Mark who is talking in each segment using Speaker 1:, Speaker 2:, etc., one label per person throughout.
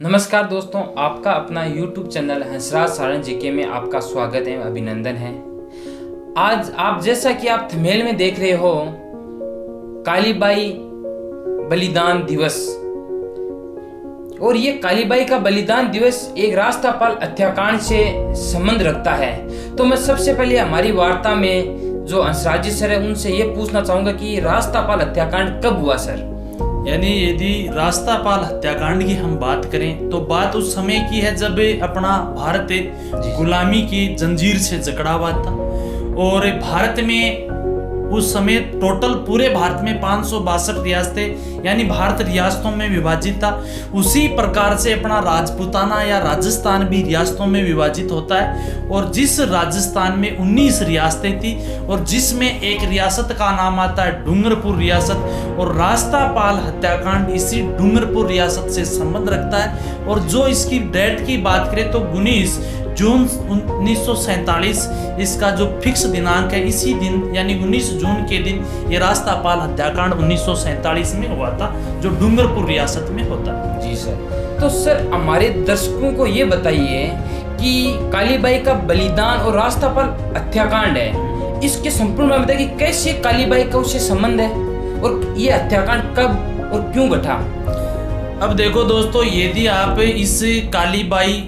Speaker 1: नमस्कार दोस्तों, आपका अपना YouTube channel Hansraj Saran GK में आपका स्वागत है, अभिनंदन है। आज आप जैसा कि आप थंबनेल में देख रहे हो, कालीबाई बलिदान दिवस। और ये कालीबाई का बलिदान दिवस एक राष्ट्रपाल हत्याकांड से संबंध रखता है। तो मैं सबसे पहले हमारी वार्ता में जो हंसराज जी सर है उनसे ये पूछना चाहूंगा कि राष्ट्रपाल हत्याकांड कब हुआ सर?
Speaker 2: यानी यदि राष्ट्रपाल हत्याकांड की हम बात करें तो बात उस समय की है जब अपना भारत गुलामी की जंजीर से जकड़ा हुआ था। और भारत में उस समय टोटल पूरे भारत में 562 रियासतें यानी भारत रियासतों में विभाजित था। उसी प्रकार से अपना राजपूताना या राजस्थान भी रियासतों में विभाजित होता है। और जिस राजस्थान में 19 रियासतें थी और जिसमें एक रियासत का नाम आता है डूंगरपुर रियासत, और राष्ट्रपाल हत्याकांड इसी डूंगरपुर रियासत से संबंध रखता है। और जो इसकी डेट की बात करें तो 19 जून 1947 इसका जो फिक्स दिनांक है, इसी दिन यानी 19 जून के दिन ये राष्ट्रपाल हत्याकांड 1947 में हुआ था, जो डूंगरपुर रियासत में होता है।
Speaker 1: जी सर। तो सर हमारे दर्शकों को ये बताइए कि कालीबाई का बलिदान और राष्ट्रपाल हत्याकांड है, इसके संपूर्ण में बताइए कि कैसे कालीबाई का उससे संबंध है और ये हत्याकांड कब और क्यों घटा।
Speaker 2: अब देखो दोस्तों, यदि आप इस कालीबाई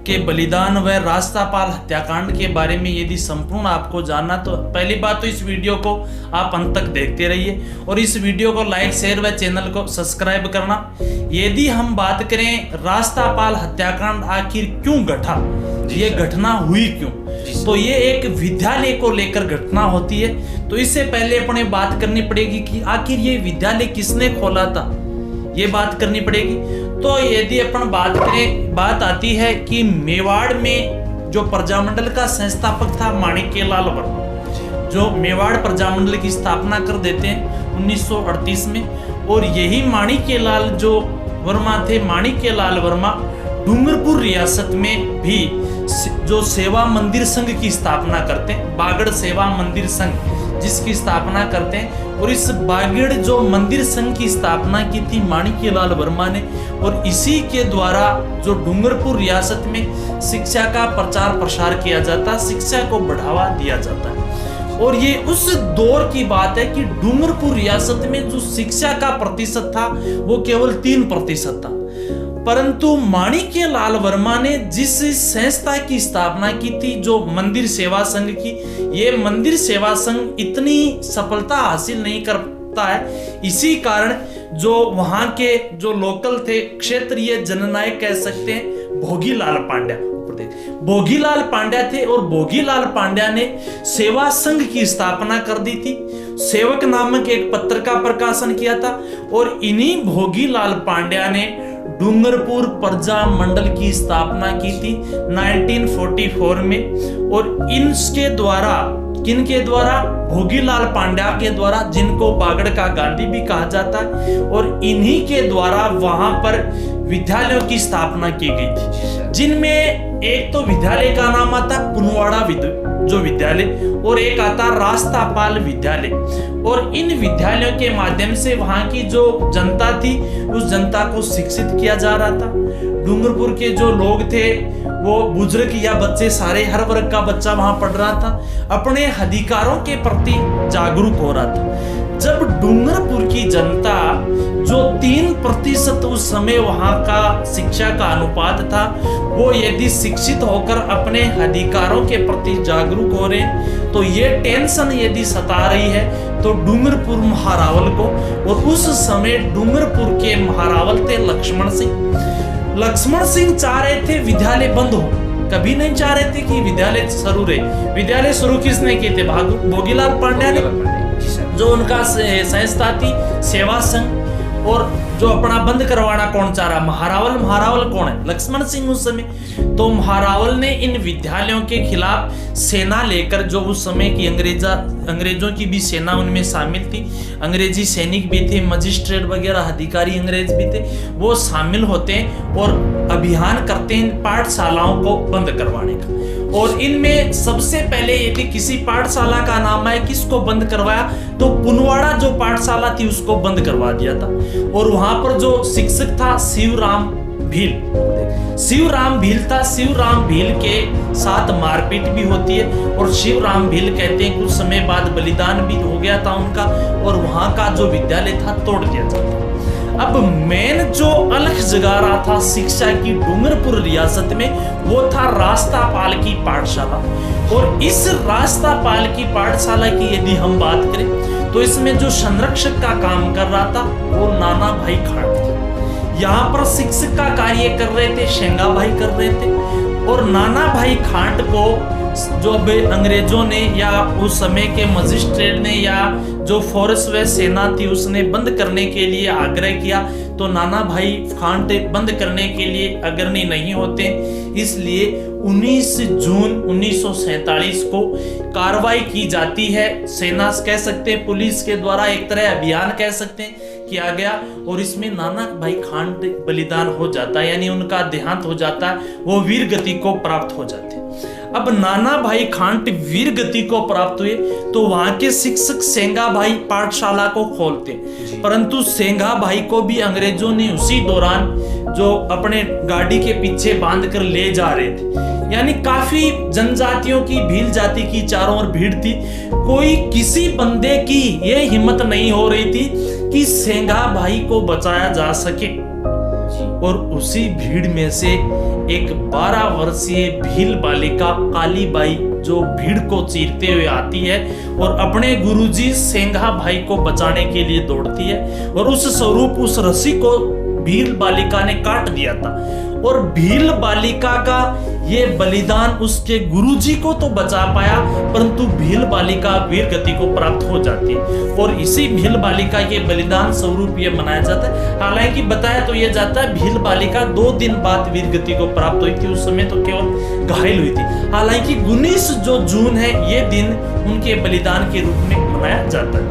Speaker 2: के बलिदान व राष्ट्रपाल हत्याकांड के बारे में यदि संपूर्ण आपको जानना, तो पहली बात तो इस वीडियो को आप अंत तक देखते रहिए और इस वीडियो को लाइक शेयर व चैनल को सब्सक्राइब करना। यदि हम बात करें राष्ट्रपाल हत्याकांड आखिर क्यों घटा, ये घटना हुई क्यों, तो ये एक विद्यालय को लेकर घटना होती है। तो इससे पहले अपने बात करनी पड़ेगी कि आखिर ये विद्यालय किसने खोला था, ये बात करनी पड़ेगी। तो यदि अपन बात करें, बात आती है कि मेवाड़ में जो प्रजामंडल का संस्थापक था माणिक्यलाल वर्मा, जो मेवाड़ प्रजामंडल की स्थापना कर देते हैं 1938 में। और यही माणिक्यलाल जो वर्मा थे, माणिक्यलाल वर्मा डूंगरपुर रियासत में भी जो सेवा मंदिर संघ की स्थापना करते हैं, बागड़ सेवा मंदिर संघ जिसकी स्थापना करते हैं। और इस बागड़ जो मंदिर संघ की स्थापना की थी माणिक्यलाल वर्मा ने, और इसी के द्वारा जो डूंगरपुर रियासत में शिक्षा का प्रचार प्रसार किया जाता, शिक्षा को बढ़ावा दिया जाता है। और ये उस दौर की बात है कि डूंगरपुर रियासत में जो शिक्षा का प्रतिशत था वो केवल 3% था। परंतु माणिक्यलाल वर्मा ने जिस संस्था की स्थापना की थी, जो मंदिर सेवा संघ की, ये मंदिर सेवा संघ इतनी सफलता हासिल नहीं कर पाता है। इसी कारण जो वहां के जो लोकल थे, क्षेत्रीय जननायक कह सकते हैं, भोगीलाल पांड्या, भोगीलाल पांड्या थे। और भोगीलाल पांड्या ने सेवा संघ की स्थापना कर दी थी, सेवक नामक एक पत्र का प्रकाशन किया था। और इन्हीं भोगीलाल पांड्या ने डूंगरपुर प्रजा मंडल की स्थापना की थी 1944 में। और इनके द्वारा, किनके द्वारा, भोगीलाल पांड्या के द्वारा, जिनको बागड़ का गांधी भी कहा जाता है। और इन्हीं के द्वारा वहां पर विद्यालयों की स्थापना की गई थी, जिनमें एक तो विद्यालय का नाम आता पुनवाड़ा जो विद्यालय, और एक आता राष्ट्रपाल विद्यालय। और इन विद्यालयों के माध्यम से वहां की जो जनता थी, उस जनता को शिक्षित किया जा रहा था। डूंगरपुर के जो लोग थे, वो बुजुर्ग या बच्चे, सारे हर वर्ग का बच्चा वहां पढ़ रहा था, अपने अधिकारों के प्रति जागरूक हो रहा था। जब डूंगरपुर की जनता जो 3% उस समय वहां का शिक्षा का अनुपात था, वो यदि शिक्षित होकर अपने अधिकारों के प्रति जागरूक हो रहे, तो ये टेंशन यदि सता रही है तो डूंगरपुर महारावल को। और उस समय डूंगरपुर के महारावल थे लक्ष्मण सिंह। लक्ष्मण सिंह चाह रहे थे विद्यालय बंद हो, कभी नहीं चाह रहे थे कि विद्यालय शुरू रहे। विद्यालय शुरू किसने किए थे? भोगीलाल पांड्या ने, जो उनका संस्था थी सेवा संघ। और जो अपना बंद करवाना कौन चाह रहा? महारावल। महारावल कौन है? लक्ष्मण सिंह उस समय। तो महारावल ने इन विद्यालयों के खिलाफ सेना लेकर, जो उस समय की अंग्रेजों की भी सेना उनमें शामिल थी, अंग्रेजी सैनिक भी थे, मजिस्ट्रेट वगैरह अधिकारी अंग्रेज भी थे, वो शामिल होते हैं और अभियान करते हैं पाठशालाओं को बंद करवाने का। और इनमें सबसे पहले यदि किसी पाठशाला का नाम है किसको बंद करवाया, तो पुनवाड़ा जो पाठशाला थी उसको बंद करवा दिया था। और वहां पर जो शिक्षक था शिवराम भील। शिवराम भील था। शिवराम भील के साथ मारपीट भी होती है और शिवराम भील कहते हैं कुछ समय बाद बलिदान भी हो गया था उनका और वहां का जो विद्यालय था तोड़ दिया जाता। अब मेन जो अलख जगा रहा था शिक्षा की डूंगरपुर रियासत में वो था रास्तापाल की पाठशाला। और इस रास्तापाल की पाठशाला की यदि हम बात करें तो इसमें जो संरक्षक का काम कर रहा था वो नाना भाई खाट थे। यहाँ पर शिक्षक का कार्य कर रहे थे शेंगा भाई कर रहे थे। और नाना भाई खाट को जो अंग्रेजों ने या उस समय के मजिस्ट्रेट ने या जो फोर्स व सेना थी उसने बंद करने के लिए आग्रह किया तो नाना भाई खाट बंद करने के लिए अग्रणी नहीं होते। इसलिए 19 जून 1947 को कार्रवाई की जाती है। सेना कह सकते हैं, पुलिस के द्वारा एक तरह अभियान कह सकते हैं किया गया और इसमें नाना भाई खाट बलिदान हो जाता है, यानी उनका देहांत हो जाता है, वो वीर गति को प्राप्त हो जाते हैं। अब नाना भाई खाट वीर गति को प्राप्त हुए तो वहां के शिक्षक सेंगा भाई पाठशाला को खोलते, परंतु सेंगा भाई को भी अंग्रेजों ने उसी दौरान जो अपने गाड़ी के पीछे बांध कर ले जा रहे थे। यानी काफी जनजातियों की भील जाति की चारों ओर भीड़ थी। कोई किसी बंदे की ये हिम्मत नहीं हो रही थी कि सेंगा भाई को बचाया जा सके। और उसी भीड़ में से एक 12 वर्षीय भील बालिका काली बाई जो भीड़ को चीरते हुए आती है और अपने गुरुजी सेंगा भाई को बचाने के लिए दौड़ती है और उस स्वरूप उस रस्सी को भील बालिका ने काट दिया था। और भील बालिका का ये बलिदान उसके गुरुजी को तो बचा पाया परंतु भील बालिका वीर गति को प्राप्त हो जाती है और इसी भील बालिका के बलिदान स्वरूप ये मनाया जाता है। हालांकि बताया तो ये जाता है भील बालिका 2 दिन बाद वीर गति को प्राप्त हुई थी, उस समय तो केवल घायल हुई थी। हालांकि 19 जो जून है ये दिन उनके बलिदान के रूप में मनाया जाता है।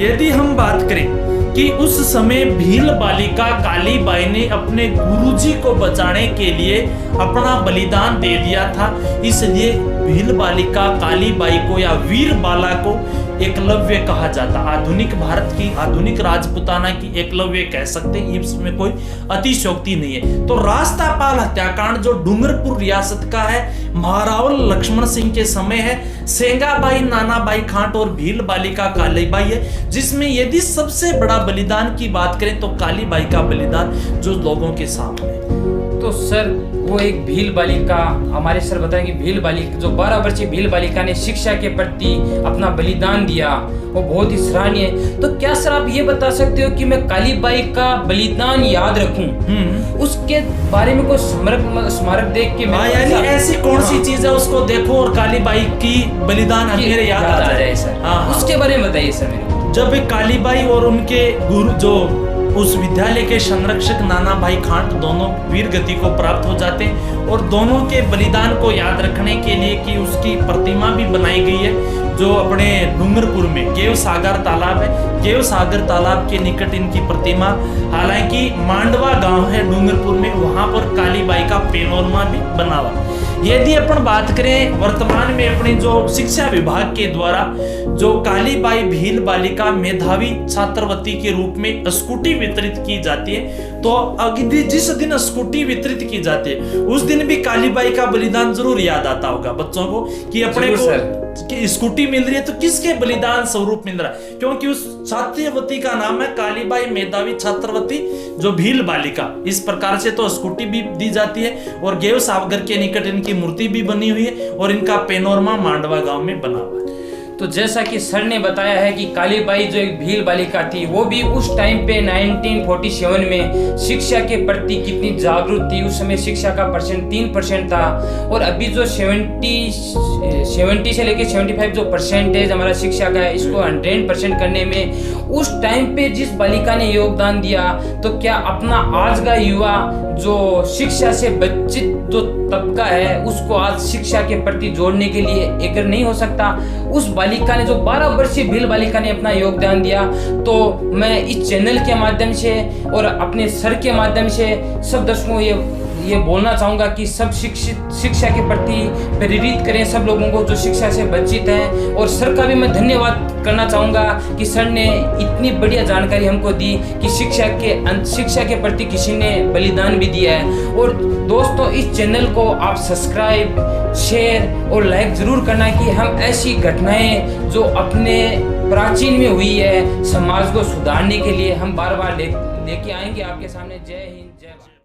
Speaker 2: यदि हम बात करें कि उस समय भील बालिका काली बाई ने अपने गुरुजी को बचाने के लिए अपना बलिदान दे दिया था, इसलिए भील बालिका काली बाई को या वीर बाला को एकलव्य कहा जाता। आधुनिक भारत की आधुनिक राजपुताना की एकलव्य कह सकते हैं, इसमें कोई अतिशयोक्ति नहीं है। तो रास्तापाल हत्याकांड जो डूंगरपुर रियासत का है, महारावल लक्ष्मण सिंह के समय है, सेंगा बाई नाना भाई खाट और भील बालिका काली बाई है, जिसमें यदि सबसे बड़ा बलिदान की बात करें तो काली बाई का बलिदान जो लोगों के सामने।
Speaker 1: तो सर वो एक भील बालिका, हमारे सर बताएंगे भील बालिका जो 12 वर्षीय भील बालिका ने शिक्षा के प्रति अपना बलिदान दिया वो बहुत ही सराहनीय है। तो क्या सर आप ये बता सकते हो कि मैं काली बाई का बलिदान याद रखूं, उसके बारे में कोई स्मारक देख के
Speaker 2: यानी ऐसी कौन सी चीज है उसको देखो और काली बाई की बलिदान मेरे याद आ जाए
Speaker 1: सर। उसके बारे में बताइए सर मेरे को।
Speaker 2: जब काली बाई और उनके गुरु जो उस विद्यालय के संरक्षक नाना भाई खाट दोनों वीर गति को प्राप्त हो जाते हैं और दोनों के बलिदान को याद रखने के लिए कि उसकी प्रतिमा भी बनाई गई है जो अपने डूंगरपुर में गेव सागर तालाब है, गेव सागर तालाब के निकट इनकी प्रतिमा। हालांकि मांडवा गांव है डूंगरपुर में, वहां पर काली बाई का पेनोरमा भी बना हुआ। यदि अपन बात करें वर्तमान में अपने जो शिक्षा विभाग के द्वारा जो काली बाई भील बालिका मेधावी छात्रवती के रूप में स्कूटी वितरित की जाती है, तो जिस दिन स्कूटी वितरित की जाती है उस दिन भी काली बाई का बलिदान जरूर याद आता होगा बच्चों को कि अपने को कि स्कूटी मिल रही है तो किसके बलिदान स्वरूप मिल रहा है, क्योंकि उस छात्रवती का नाम है काली बाई मेधावी छात्रवती जो भील बालिका। इस प्रकार से तो स्कूटी भी दी जाती है और गेव सागर के निकट इनकी मूर्ति भी बनी हुई है और इनका पेनोरमा मांडवा गांव में बना हुआ है।
Speaker 1: तो जैसा कि सर ने बताया है कि काली बाई जो एक भील बालिका थी वो भी उस टाइम पे 1947 में शिक्षा के प्रति कितनी जागरूक थी। उस समय शिक्षा का परसेंट 3% था और अभी जो 70 से लेके 75 जो परसेंटेज हमारा शिक्षा का है इसको 100% करने में उस टाइम पे जिस बालिका ने योगदान दिया, तो क्या अपना आज का युवा जो शिक्षा से वंचित जो तबका है उसको आज शिक्षा के प्रति जोड़ने के लिए एकर नहीं हो सकता। उस बालिका ने जो 12 वर्षीय भील बालिका ने अपना योगदान दिया, तो मैं इस चैनल के माध्यम से और अपने सर के माध्यम से सब दर्शकों ये बोलना चाहूँगा कि सब शिक्षा के प्रति प्रेरित करें सब लोगों को जो शिक्षा से वंचित हैं। और सर का भी मैं धन्यवाद करना चाहूँगा कि सर ने इतनी बढ़िया जानकारी हमको दी कि शिक्षा के प्रति किसी ने बलिदान भी दिया है। और दोस्तों, इस चैनल को आप सब्सक्राइब, शेयर और लाइक ज़रूर करना कि हम ऐसी घटनाएं जो अपने प्राचीन में हुई है समाज को सुधारने के लिए हम बार बार लेके आएंगे आपके सामने। जय हिंद, जय भारत।